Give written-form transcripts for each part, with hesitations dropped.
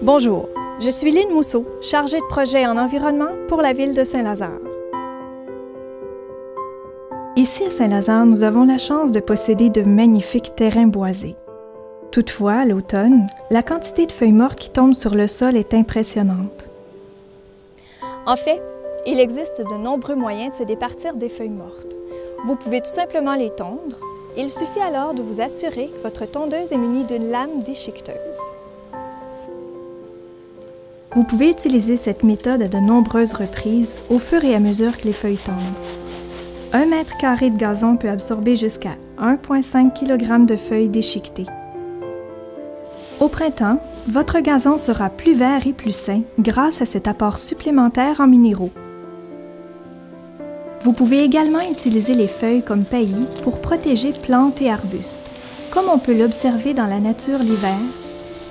Bonjour, je suis Lynne Mousseau, chargée de projet en environnement pour la ville de Saint-Lazare. Ici à Saint-Lazare, nous avons la chance de posséder de magnifiques terrains boisés. Toutefois, à l'automne, la quantité de feuilles mortes qui tombent sur le sol est impressionnante. En fait, il existe de nombreux moyens de se départir des feuilles mortes. Vous pouvez tout simplement les tondre. Il suffit alors de vous assurer que votre tondeuse est munie d'une lame déchiqueteuse. Vous pouvez utiliser cette méthode à de nombreuses reprises au fur et à mesure que les feuilles tombent. 1 mètre carré de gazon peut absorber jusqu'à 1,5 kg de feuilles déchiquetées. Au printemps, votre gazon sera plus vert et plus sain grâce à cet apport supplémentaire en minéraux. Vous pouvez également utiliser les feuilles comme paillis pour protéger plantes et arbustes. Comme on peut l'observer dans la nature l'hiver,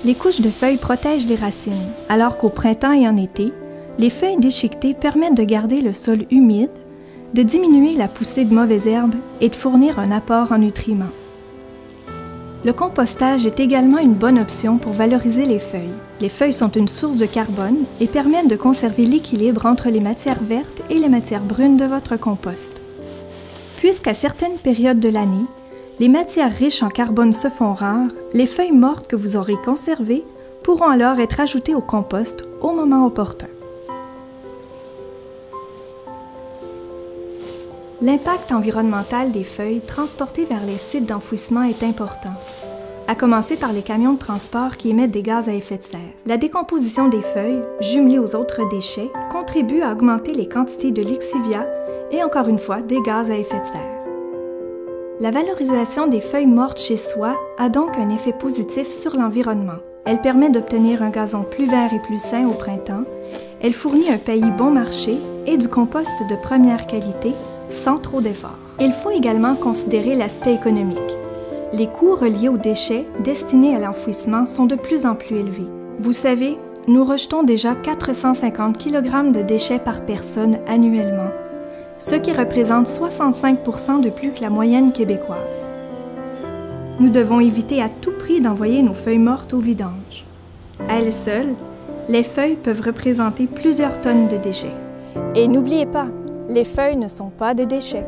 les couches de feuilles protègent les racines, alors qu'au printemps et en été, les feuilles déchiquetées permettent de garder le sol humide, de diminuer la poussée de mauvaises herbes et de fournir un apport en nutriments. Le compostage est également une bonne option pour valoriser les feuilles. Les feuilles sont une source de carbone et permettent de conserver l'équilibre entre les matières vertes et les matières brunes de votre compost. Puisqu'à certaines périodes de l'année, les matières riches en carbone se font rares, les feuilles mortes que vous aurez conservées pourront alors être ajoutées au compost au moment opportun. L'impact environnemental des feuilles transportées vers les sites d'enfouissement est important, à commencer par les camions de transport qui émettent des gaz à effet de serre. La décomposition des feuilles, jumelée aux autres déchets, contribue à augmenter les quantités de lixivia et encore une fois des gaz à effet de serre. La valorisation des feuilles mortes chez soi a donc un effet positif sur l'environnement. Elle permet d'obtenir un gazon plus vert et plus sain au printemps, elle fournit un paillis bon marché et du compost de première qualité sans trop d'efforts. Il faut également considérer l'aspect économique. Les coûts reliés aux déchets destinés à l'enfouissement sont de plus en plus élevés. Vous savez, nous rejetons déjà 450 kg de déchets par personne annuellement, ce qui représente 65 % de plus que la moyenne québécoise. Nous devons éviter à tout prix d'envoyer nos feuilles mortes au vidange. À elles seules, les feuilles peuvent représenter plusieurs tonnes de déchets. Et n'oubliez pas, les feuilles ne sont pas des déchets.